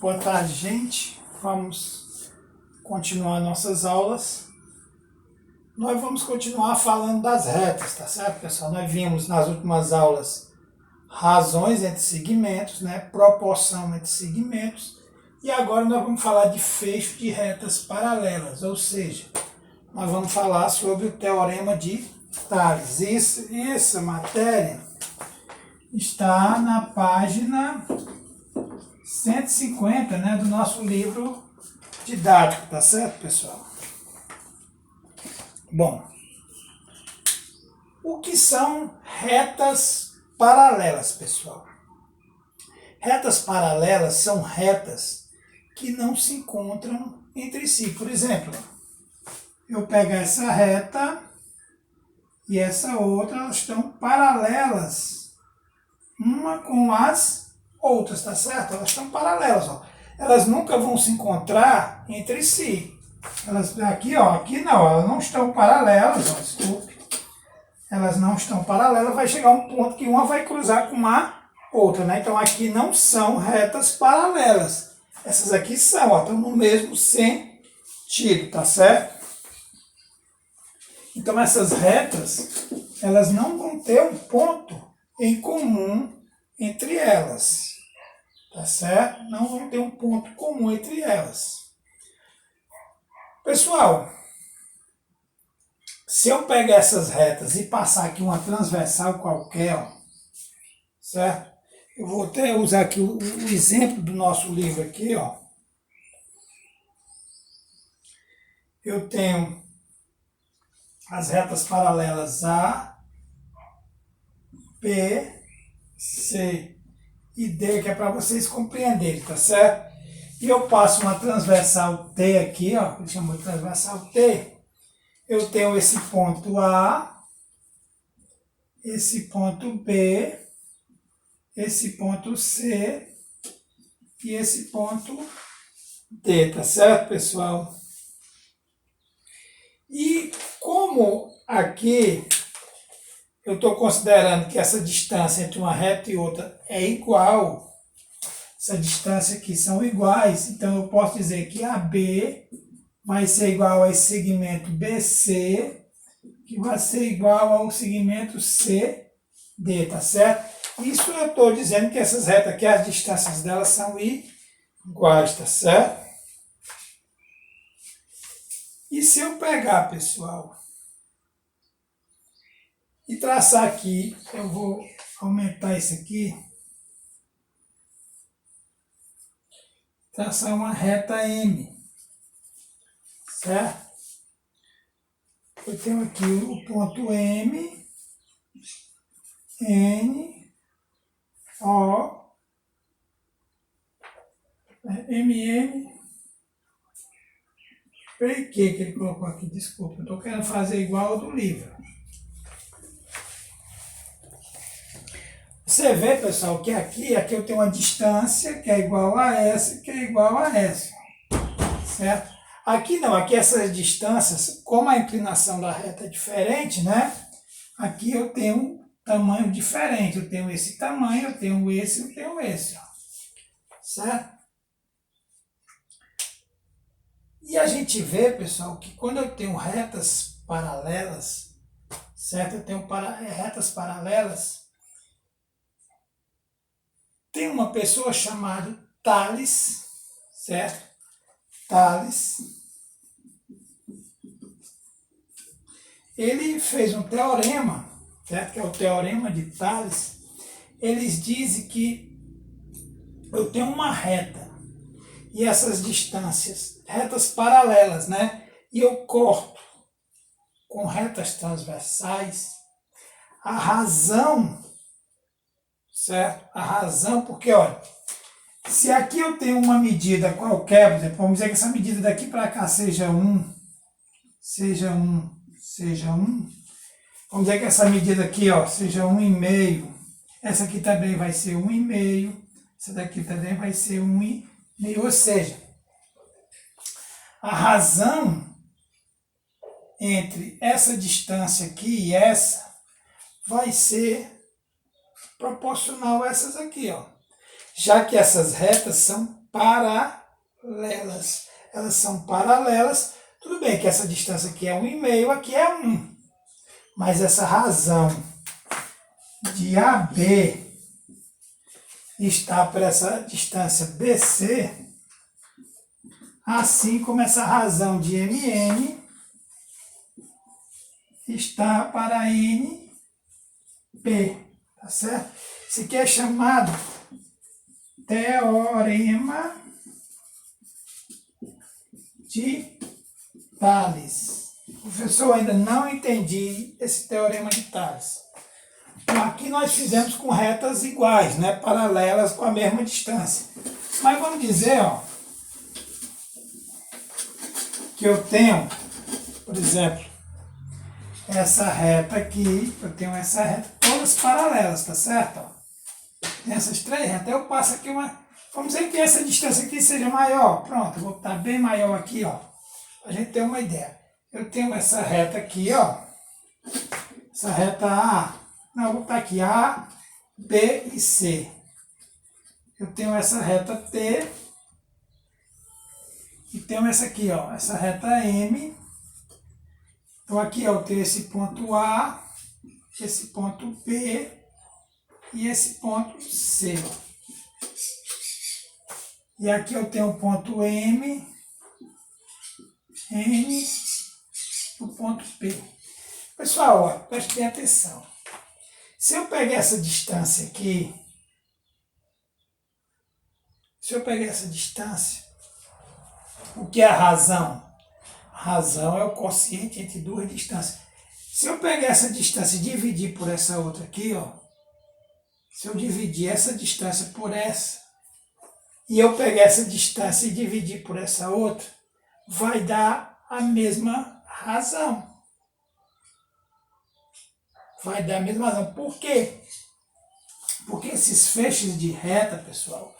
Boa tarde, gente. Vamos continuar nossas aulas. Nós vamos continuar falando das retas, tá certo, pessoal? Nós vimos nas últimas aulas razões entre segmentos, né? Proporção entre segmentos. E agora nós vamos falar de fecho de retas paralelas, ou seja, nós vamos falar sobre o teorema de Tales. Essa matéria está na página 150, né, do nosso livro didático, tá certo, pessoal? Bom, o que são retas paralelas, pessoal? Retas paralelas são retas que não se encontram entre si. Por exemplo, eu pego essa reta e essa outra, elas estão paralelas uma com as outras, tá certo? Elas estão paralelas, ó. Elas nunca vão se encontrar entre si. Elas aqui, ó, aqui não, elas não estão paralelas, ó, desculpe. Elas não estão paralelas, vai chegar um ponto que uma vai cruzar com a outra, né? Então aqui não são retas paralelas. Essas aqui são, ó, estão no mesmo sentido, tá certo? Então essas retas, elas não vão ter um ponto em comum entre elas, tá certo? Não vão ter um ponto comum entre elas. Pessoal, se eu pegar essas retas e passar aqui uma transversal qualquer, ó, certo? Eu vou até usar aqui o exemplo do nosso livro aqui, ó. Eu tenho as retas paralelas A, B, C e D, que é para vocês compreenderem, tá certo? E eu passo uma transversal T aqui, ó, que chamou de transversal T. Eu tenho esse ponto A, esse ponto B, esse ponto C e esse ponto D, tá certo, pessoal? E como aqui eu estou considerando que essa distância entre uma reta e outra é igual, essa distância aqui são iguais, então eu posso dizer que AB vai ser igual a esse segmento BC, que vai ser igual ao segmento CD, tá certo? Isso eu estou dizendo que essas retas aqui, as distâncias delas são iguais, tá certo? E se eu pegar, pessoal, e traçar aqui, eu vou aumentar isso aqui, traçar uma reta M, certo? Eu tenho aqui o ponto M, N, O, MM, peraí, que ele colocou aqui, desculpa, eu estou querendo fazer igual ao do livro. Você vê, pessoal, que aqui eu tenho uma distância que é igual a essa, que é igual a essa, certo? Aqui não, aqui essas distâncias, como a inclinação da reta é diferente, né? Aqui eu tenho um tamanho diferente, eu tenho esse tamanho, eu tenho esse, ó, certo? E a gente vê, pessoal, que quando eu tenho retas paralelas, certo? Eu tenho retas paralelas, tem uma pessoa chamada Tales, certo? Tales. Ele fez um teorema, certo? Que é o teorema de Tales. Eles dizem que eu tenho uma reta e essas distâncias, retas paralelas, né? E eu corto com retas transversais. A razão, certo? A razão, porque, olha, se aqui eu tenho uma medida qualquer, por exemplo, vamos dizer que essa medida daqui para cá seja 1, vamos dizer que essa medida aqui, ó, seja 1,5, essa aqui também vai ser 1,5, essa daqui também vai ser 1,5, ou seja, a razão entre essa distância aqui e essa vai ser proporcional a essas aqui, ó. Já que essas retas são paralelas. Elas são paralelas. Tudo bem que essa distância aqui é 1,5, aqui é 1. Mas essa razão de AB está para essa distância BC, assim como essa razão de MN está para NP, tá certo? Isso aqui é chamado Teorema de Tales. Professor, ainda não entendi esse Teorema de Tales. Então, aqui nós fizemos com retas iguais, né? Paralelas com a mesma distância. Mas vamos dizer, ó, que eu tenho, por exemplo, essa reta aqui, eu tenho essa reta, todas paralelas, tá certo? Ó, tem essas três retas, eu passo aqui uma... Vamos dizer que essa distância aqui seja maior. Pronto, eu vou botar bem maior aqui, ó, pra gente ter uma ideia. Eu tenho essa reta aqui, ó, essa reta A, não, eu vou botar aqui A, B e C. Eu tenho essa reta T e tenho essa aqui, ó, essa reta M. Então aqui ó, eu tenho esse ponto A, esse ponto B e esse ponto C. E aqui eu tenho o ponto M, N e o ponto P. Pessoal, ó, prestem atenção. Se eu pegar essa distância aqui, o que é a razão? A razão é o quociente entre duas distâncias. Se eu pegar essa distância e dividir por essa outra aqui, ó, se eu dividir essa distância por essa, e eu pegar essa distância e dividir por essa outra, vai dar a mesma razão. Vai dar a mesma razão. Por quê? Porque esses feixes de reta, pessoal,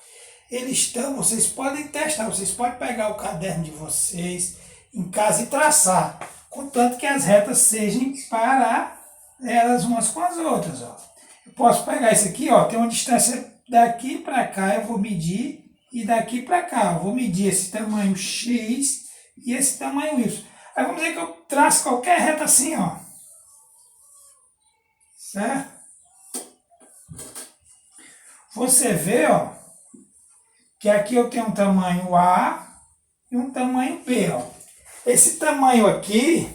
eles estão, vocês podem testar, vocês podem pegar o caderno de vocês em casa e traçar, contanto que as retas sejam paralelas umas com as outras. Ó. Eu posso pegar isso aqui, ó, tem uma distância daqui para cá, eu vou medir, e daqui para cá, eu vou medir esse tamanho X e esse tamanho Y. Aí vamos dizer que eu traço qualquer reta assim, ó. Certo? Você vê, ó, que aqui eu tenho um tamanho A e um tamanho B, ó. Esse tamanho aqui,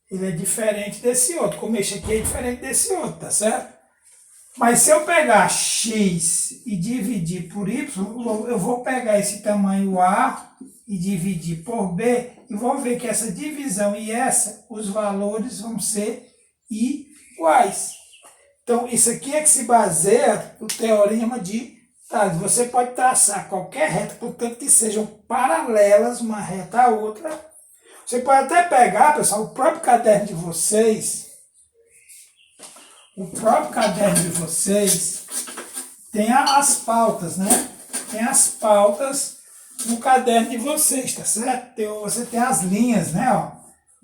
ele é diferente desse outro. Como esse aqui é diferente desse outro, tá certo? Mas se eu pegar X e dividir por Y, eu vou pegar esse tamanho A e dividir por B e vou ver que essa divisão e essa, os valores vão ser iguais. Então, isso aqui é que se baseia no Teorema de Tales. Você pode traçar qualquer reta, portanto que sejam paralelas uma reta à outra. Você pode até pegar, pessoal, o próprio caderno de vocês. O próprio caderno de vocês tem as pautas, né? Tem as pautas no caderno de vocês, tá certo? Você tem as linhas, né? Ó.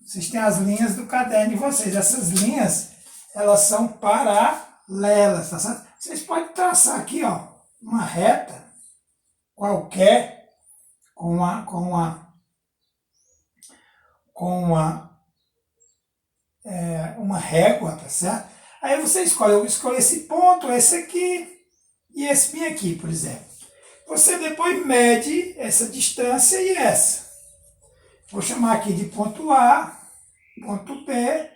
Vocês têm as linhas do caderno de vocês. Essas linhas, elas são paralelas, tá certo? Vocês podem traçar aqui, ó, uma reta qualquer com uma régua, tá certo? Aí você escolhe, eu escolho esse ponto, esse aqui e esse bem aqui, por exemplo. Você depois mede essa distância e essa. Vou chamar aqui de ponto A, ponto B,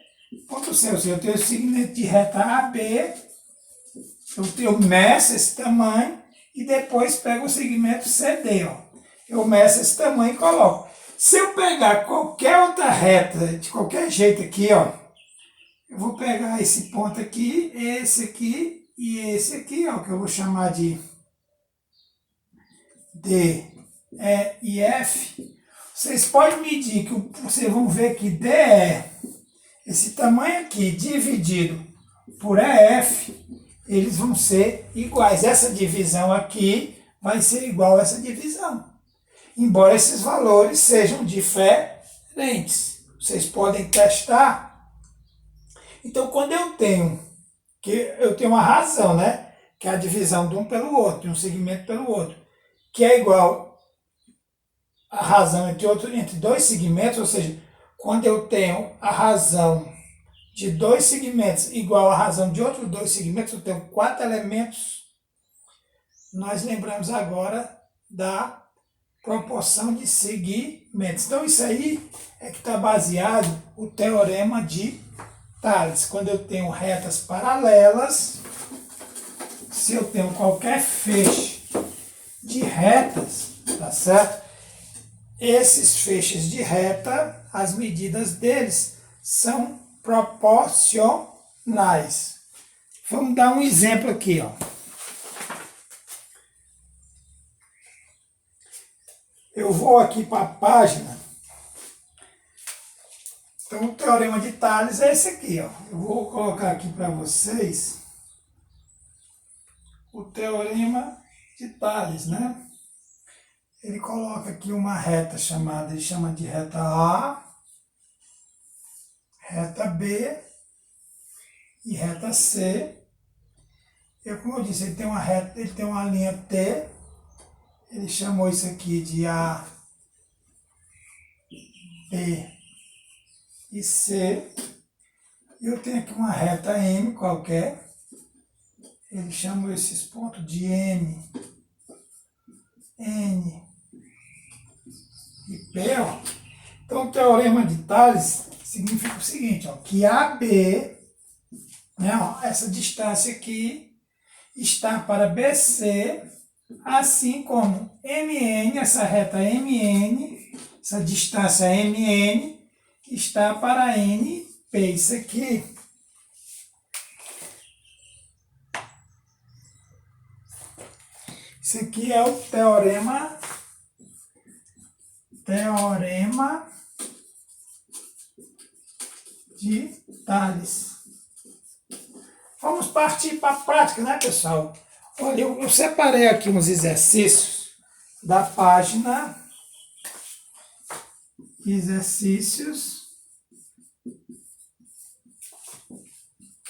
ponto C. Ou seja, eu tenho o segmento de reta AB, eu meço esse tamanho e depois pego o segmento CD. Ó. Eu meço esse tamanho e coloco. Se eu pegar qualquer outra reta, de qualquer jeito aqui, ó, eu vou pegar esse ponto aqui, esse aqui e esse aqui, ó, que eu vou chamar de D, E e F. Vocês podem medir, que vocês vão ver que DE, esse tamanho aqui dividido por EF, eles vão ser iguais. Essa divisão aqui vai ser igual a essa divisão. Embora esses valores sejam diferentes. Vocês podem testar. Então, quando eu tenho uma razão, né? que é a divisão de um pelo outro, de um segmento pelo outro, que é igual a razão entre dois segmentos, ou seja, quando eu tenho a razão de dois segmentos igual à razão de outros dois segmentos, eu tenho 4 elementos. Nós lembramos agora da proporção de segmentos. Então, isso aí é que está baseado o teorema de Tales. Quando eu tenho retas paralelas, se eu tenho qualquer feixe de retas, tá certo? Esses feixes de reta, as medidas deles são proporcionais. Vamos dar um exemplo aqui, ó. Eu vou aqui para a página. Então, o teorema de Tales é esse aqui, ó. Eu vou colocar aqui para vocês o teorema de Tales, né? Ele coloca aqui uma reta chamada, ele chama de reta A, reta B e reta C. Como eu disse, ele tem uma reta, ele tem uma linha T. Ele chamou isso aqui de A, B e C. E eu tenho aqui uma reta M qualquer. Ele chamou esses pontos de M, N e P. Ó. Então, o teorema de Tales significa o seguinte, ó, que AB, né, ó, essa distância aqui, está para BC, assim como MN, essa reta MN, essa distância MN, está para NP. Isso aqui é o teorema de Tales. Vamos partir para a prática, né, pessoal? Olha, eu separei aqui uns exercícios da página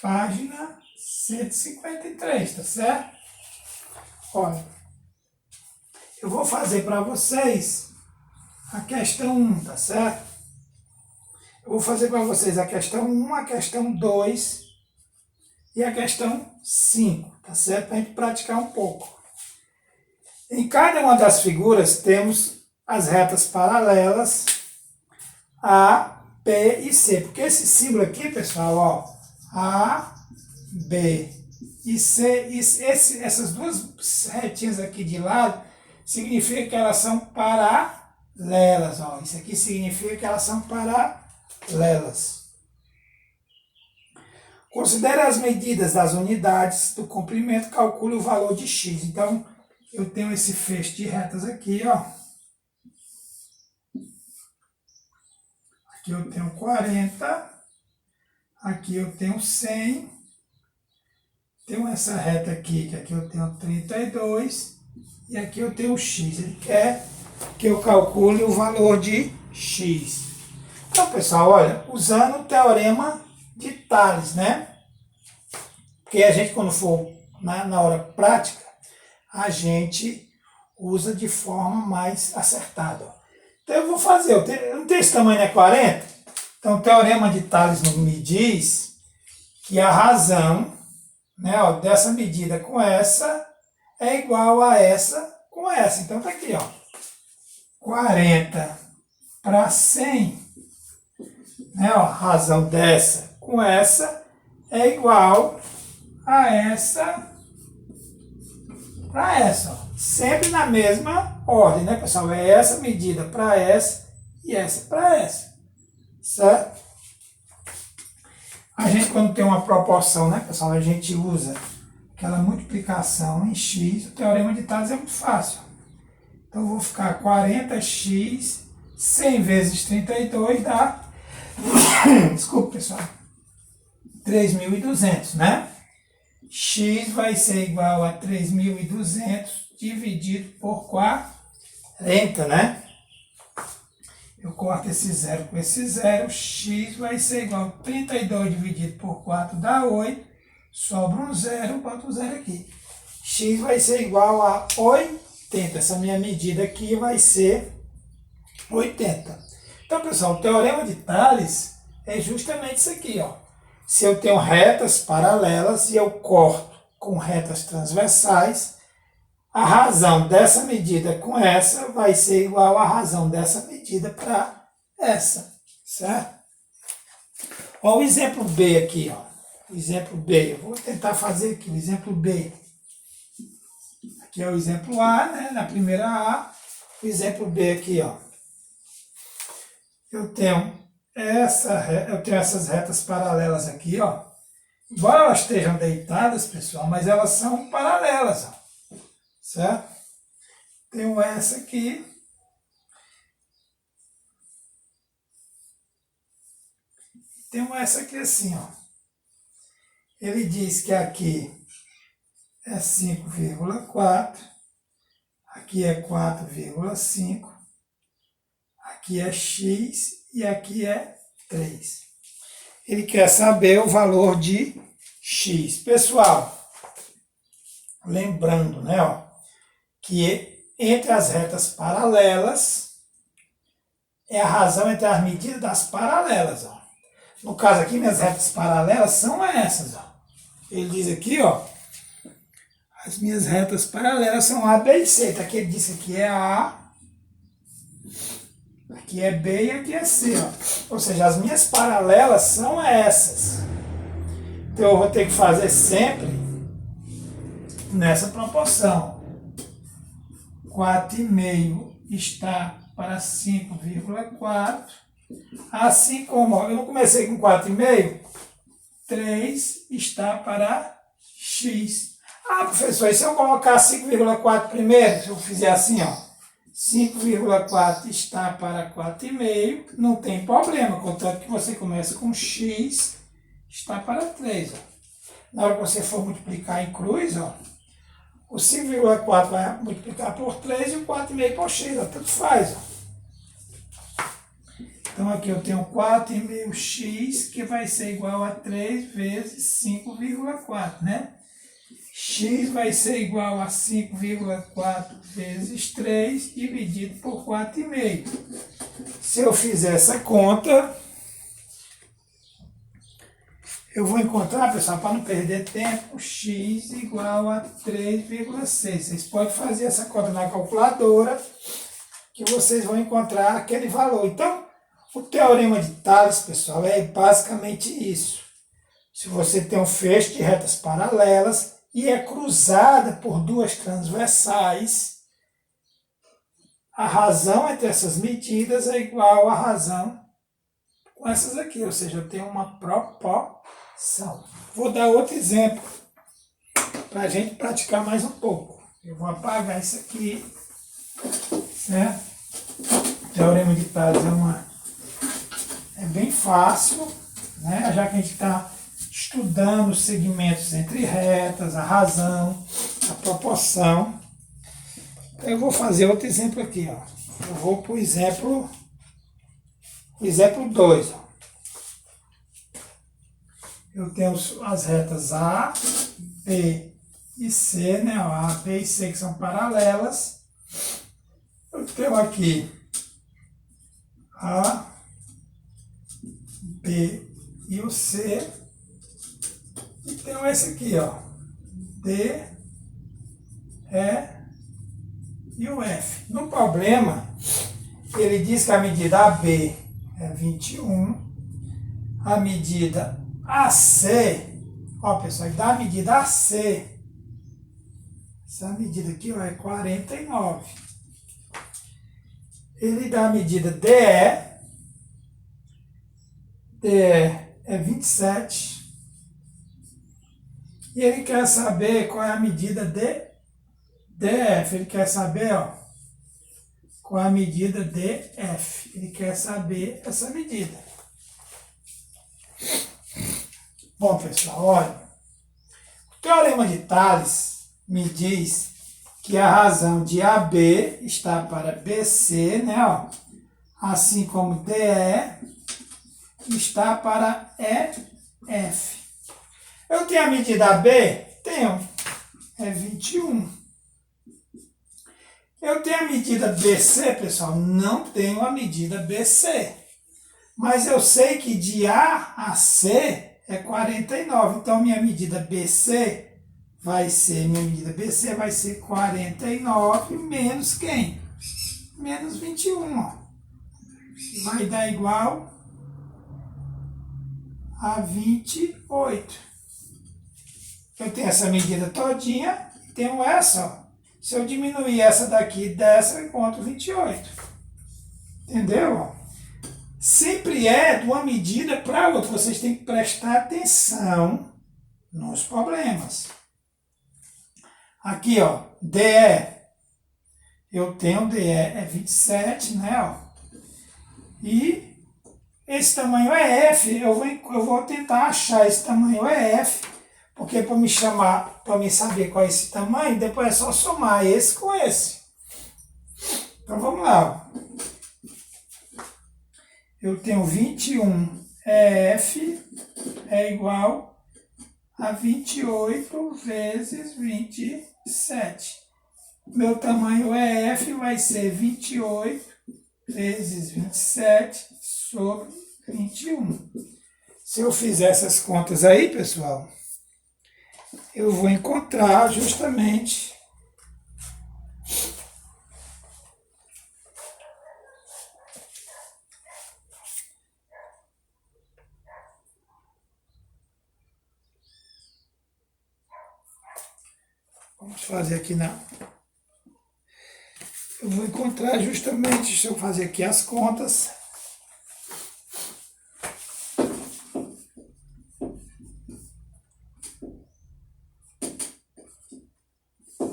página 153, tá certo? Olha, eu vou fazer para vocês a questão 1, tá certo? Eu vou fazer para vocês a questão 1, a questão 2 e a questão 5, tá certo? Para a gente praticar um pouco. Em cada uma das figuras temos as retas paralelas A, B e C. Porque esse símbolo aqui, pessoal, ó, A, B e C, essas duas retinhas aqui de lado, significa que elas são paralelas. Ó. Isso aqui significa que elas são paralelas. Considere as medidas das unidades do comprimento, calcule o valor de x. Então, eu tenho esse feixe de retas aqui, ó. Aqui eu tenho 40, aqui eu tenho 100, tenho essa reta aqui, que aqui eu tenho 32, e aqui eu tenho x. Ele quer que eu calcule o valor de x. Então, pessoal, olha, usando o teorema de Tales, né? Porque a gente, quando for na hora prática, a gente usa de forma mais acertada. Ó. Então, eu vou fazer, eu não tenho esse tamanho, é 40? Então, o teorema de Tales me diz que a razão, né, ó, dessa medida com essa é igual a essa com essa. Então, tá aqui, ó, 40 para 100, né, ó, a razão dessa com essa é igual a essa para essa. Ó. Sempre na mesma ordem, né, pessoal? É essa medida para essa e essa para essa. Certo? A gente, quando tem uma proporção, né, pessoal, a gente usa aquela multiplicação em x. O teorema de Tales é muito fácil. Então, eu vou ficar 40x, 100 vezes 32 dá, desculpa, pessoal, 3.200, né? X vai ser igual a 3.200 dividido por 40, né? Eu corto esse zero com esse zero, x vai ser igual a 32 dividido por 4 dá 8, sobra um zero, boto um zero aqui. x vai ser igual a 80. Essa minha medida aqui vai ser 80. Então, pessoal, o teorema de Tales é justamente isso aqui, ó. Se eu tenho retas paralelas e eu corto com retas transversais, a razão dessa medida com essa vai ser igual à razão dessa medida para essa, certo? Olha o exemplo B aqui, ó. O exemplo B, eu vou tentar fazer aqui o exemplo B. Aqui é o exemplo A, né? Na primeira A, o exemplo B aqui, ó. Eu tenho essas retas paralelas aqui, ó. Embora elas estejam deitadas, pessoal, mas elas são paralelas, ó. Certo? Tenho essa aqui. Tenho essa aqui assim, ó. Ele diz que aqui é 5,4, aqui é 4,5, aqui é x e aqui é 3. Ele quer saber o valor de x. Pessoal, lembrando, né, ó, que entre as retas paralelas é a razão entre as medidas das paralelas, ó. No caso aqui, minhas retas paralelas são essas, ó. Ele diz aqui, ó, as minhas retas paralelas são A, B e C. Tá aqui, ele disse que aqui é A, aqui é B e aqui é C, ó. Ou seja, as minhas paralelas são essas. Então eu vou ter que fazer sempre nessa proporção. 4,5 está para 5,4. Assim como eu não comecei com 4,5, 3 está para x. Ah, professor, e se eu colocar 5,4 primeiro? Se eu fizer assim, ó, 5,4 está para 4,5, não tem problema, contanto que você comece com x está para 3. Ó. Na hora que você for multiplicar em cruz, ó, o 5,4 vai multiplicar por 3 e o 4,5 por x, ó, tanto faz. Ó. Então aqui eu tenho 4,5x, que vai ser igual a 3 vezes 5,4, né? X vai ser igual a 5,4 vezes 3 dividido por 4,5. Se eu fizer essa conta, eu vou encontrar, pessoal, para não perder tempo, x igual a 3,6. Vocês podem fazer essa conta na calculadora, que vocês vão encontrar aquele valor. Então, o teorema de Tales, pessoal, é basicamente isso. Se você tem um feixe de retas paralelas e é cruzada por duas transversais, a razão entre essas medidas é igual à razão com essas aqui, ou seja, eu tenho uma proporção. Vou dar outro exemplo para a gente praticar mais um pouco. Eu vou apagar isso aqui, certo? O teorema de Tales é bem fácil, né? Já que a gente está estudando os segmentos entre retas, a razão, a proporção. Então eu vou fazer outro exemplo aqui, ó. Eu vou para o exemplo 2. Ó. Eu tenho as retas A, B e C, né? A, B e C que são paralelas. Eu tenho aqui A, B e o C. E tenho esse aqui, ó. D, E e o F. No problema, ele diz que a medida AB é 21, a medida AC, ó pessoal, e da medida AC, essa medida aqui, ó, é 49. Ele dá a medida DE é 27. E ele quer saber qual é a medida DF. Ele quer saber, ó, qual é a medida DF. Ele quer saber essa medida. Bom, pessoal, olha. O teorema de Tales me diz que a razão de AB está para BC, né, ó, assim como DE está para EF. Eu tenho a medida AB? Tenho. é 21. Eu tenho a medida BC, pessoal? Não tenho a medida BC. Mas eu sei que de A a C é 49. Então, minha medida BC vai ser 49 menos quem? Menos 21. Ó. Vai dar igual a 28. Eu tenho essa medida todinha e tenho essa. Ó. Se eu diminuir essa daqui dessa, eu encontro 28. Entendeu? Sempre é de uma medida para outra. Vocês têm que prestar atenção nos problemas. Aqui, ó, DE. Eu tenho DE é 27, né? Ó. E esse tamanho é F. Eu vou tentar achar esse tamanho é F. Porque para me saber qual é esse tamanho, depois é só somar esse com esse. Então vamos lá. Eu tenho 21 F é igual a 28 vezes 27. Meu tamanho F vai ser 28 vezes 27 sobre 21. Se eu fizer essas contas aí, pessoal, eu vou encontrar justamente vamos fazer aqui eu vou encontrar justamente, se eu fazer aqui as contas,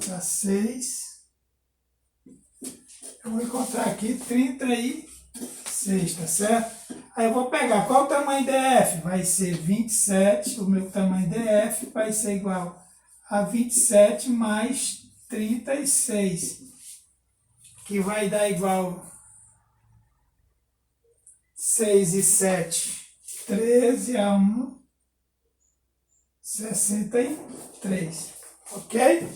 dá 6, eu vou encontrar aqui 36, tá certo? Aí eu vou pegar, qual o tamanho DF? Vai ser 27, o meu tamanho DF vai ser igual a 27 mais 36, que vai dar igual 6 e 7, 13 a 1, 63, ok?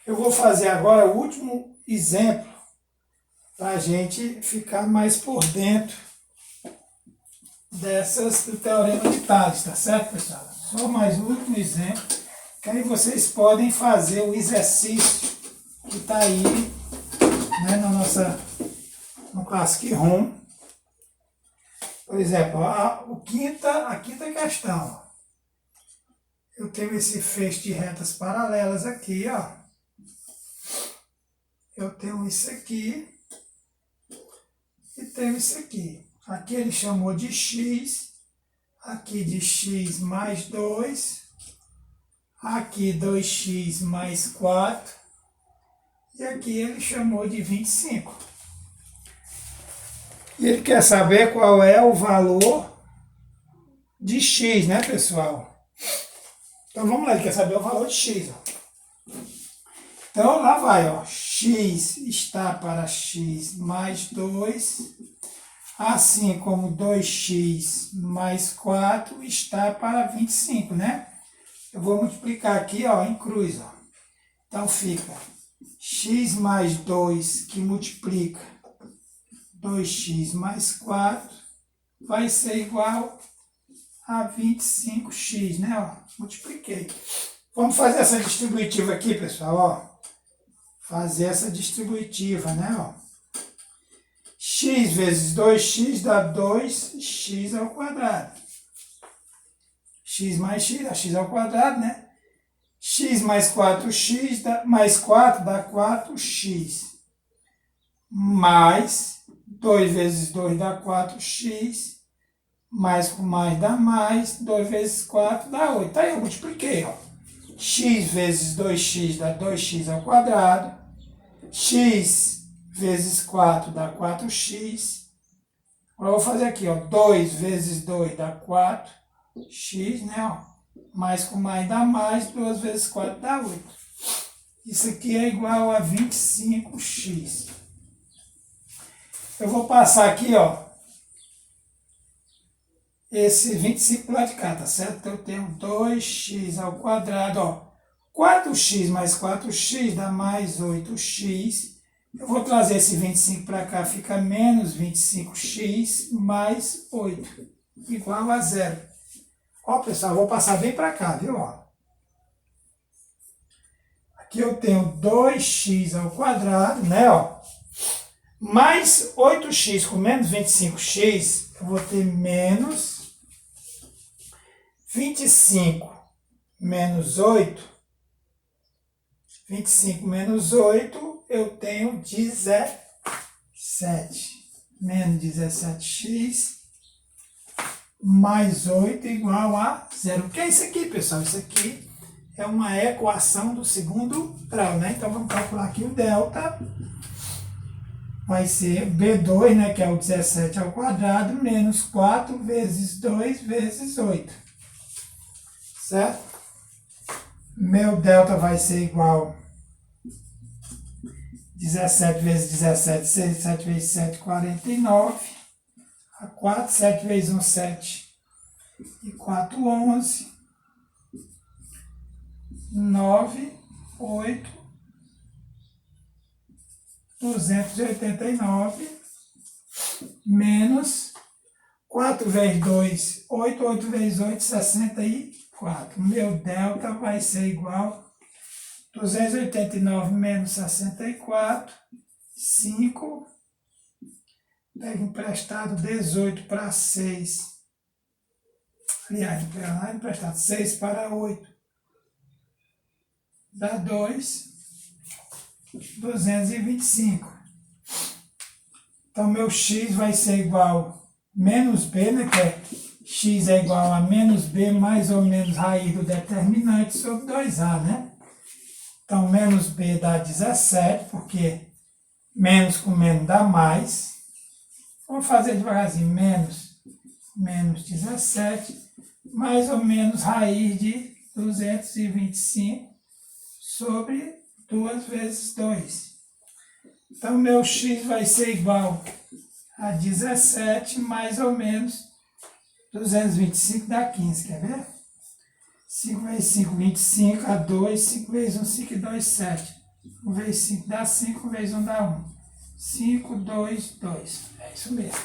Eu vou fazer agora o último exemplo para a gente ficar mais por dentro do teorema de Tales, tá certo, pessoal? Só mais um último exemplo, que aí vocês podem fazer o exercício que está aí, né, no Classic Room. Por exemplo, a quinta questão. Ó. Eu tenho esse feixe de retas paralelas aqui, ó. Eu tenho isso aqui e tenho isso aqui. Aqui ele chamou de x, aqui de x mais 2, aqui 2x mais 4, e aqui ele chamou de 25. E ele quer saber qual é o valor de x, né, pessoal? Então vamos lá, ele quer saber o valor de x. Ó. Então lá vai, ó, x está para x mais 2, assim como 2x mais 4 está para 25, né? Eu vou multiplicar aqui, ó, em cruz, ó. Então fica x mais 2 que multiplica 2x mais 4 vai ser igual a 25x, né? Ó, multipliquei. Vamos fazer essa distributiva aqui, pessoal, ó. Fazer essa distributiva, né? Ó. X vezes 2x dá 2x ao quadrado. X mais x dá x ao quadrado, né? X mais 4x mais 4 dá 4x. Mais 2 vezes 2 dá 4x. Mais com mais dá mais. 2 vezes 4 dá 8. Aí eu multipliquei, ó. X vezes 2x dá 2x ao quadrado. X vezes 4 dá 4x. Agora eu vou fazer aqui, ó. 2 vezes 2 dá 4x, né? Ó. Mais com mais dá mais. 2 vezes 4 dá 8. Isso aqui é igual a 25x. Eu vou passar aqui, ó. esse 25 pro lado de cá, tá certo? Então eu tenho 2x ao quadrado, ó. 4x mais 4x dá mais 8x. Eu vou trazer esse 25 para cá, fica menos 25x mais 8, igual a zero. Ó, pessoal, eu vou passar bem para cá, viu? Ó. Aqui eu tenho 2x ao quadrado, né? Ó. Mais 8x com menos 25x, eu vou ter menos 25 menos 8. 25 menos 8, eu tenho 17. Menos 17x mais 8 igual a zero. O que é isso aqui, pessoal? Isso aqui é uma equação do segundo grau, né? Então vamos calcular aqui o delta. Vai ser B2, né, que é o 17 ao quadrado, menos 4 vezes 2 vezes 8. Certo? Meu delta vai ser igual 17 vezes 17, 6, 7 vezes 7, 49. A 4, 7 vezes 1, 7. E 4, 11. 9, 8, 289. Menos 4 vezes 2, 8, 8 vezes 8, 64. Meu delta vai ser igual 289 menos 64, 5, pega emprestado 18 para 6, aliás, emprestado 6 para 8, dá 2, 225. Então, meu x vai ser igual menos b, né, que é x é igual a menos b mais ou menos raiz do determinante sobre 2a, né? Então, menos b dá 17, porque menos com menos dá mais. Vamos fazer devagarzinho. Menos 17, mais ou menos raiz de 225 sobre 2 vezes 2. Então, meu x vai ser igual a 17, mais ou menos 225 dá 15, quer ver? 5 vezes 5, 25, a 2, 5 vezes 1, 5 e 2, 7. 1 vezes 5 dá 5, 1 vezes 1 dá 1. 5, 2, 2. É isso mesmo.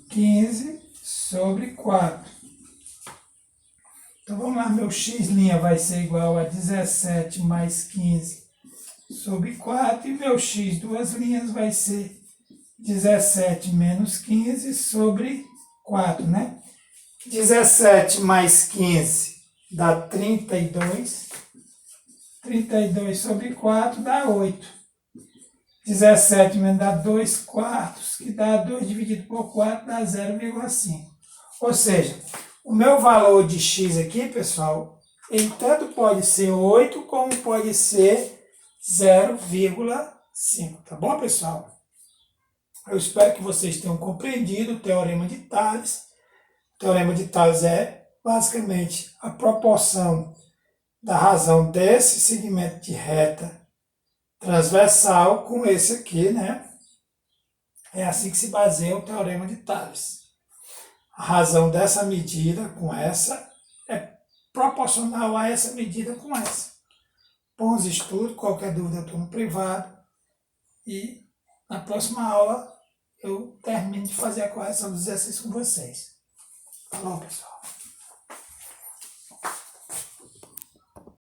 15 sobre 4. Então vamos lá, meu x' vai ser igual a 17 mais 15 sobre 4. E meu x, duas linhas, vai ser 17 menos 15 sobre 4, né? 17 mais 15 dá 32. 32 sobre 4 dá 8. 17 menos dá 2 quartos, que dá 2 dividido por 4 dá 0,5. Ou seja, o meu valor de x aqui, pessoal, ele tanto pode ser 8 como pode ser 0,5. Tá bom, pessoal? Eu espero que vocês tenham compreendido o Teorema de Tales. O Teorema de Tales é basicamente a proporção da razão desse segmento de reta transversal com esse aqui, né? É assim que se baseia o Teorema de Tales. A razão dessa medida com essa é proporcional a essa medida com essa. Bons estudos, qualquer dúvida eu estou no privado. E na próxima aula eu termino de fazer a correção dos exercícios com vocês. Falou, pessoal.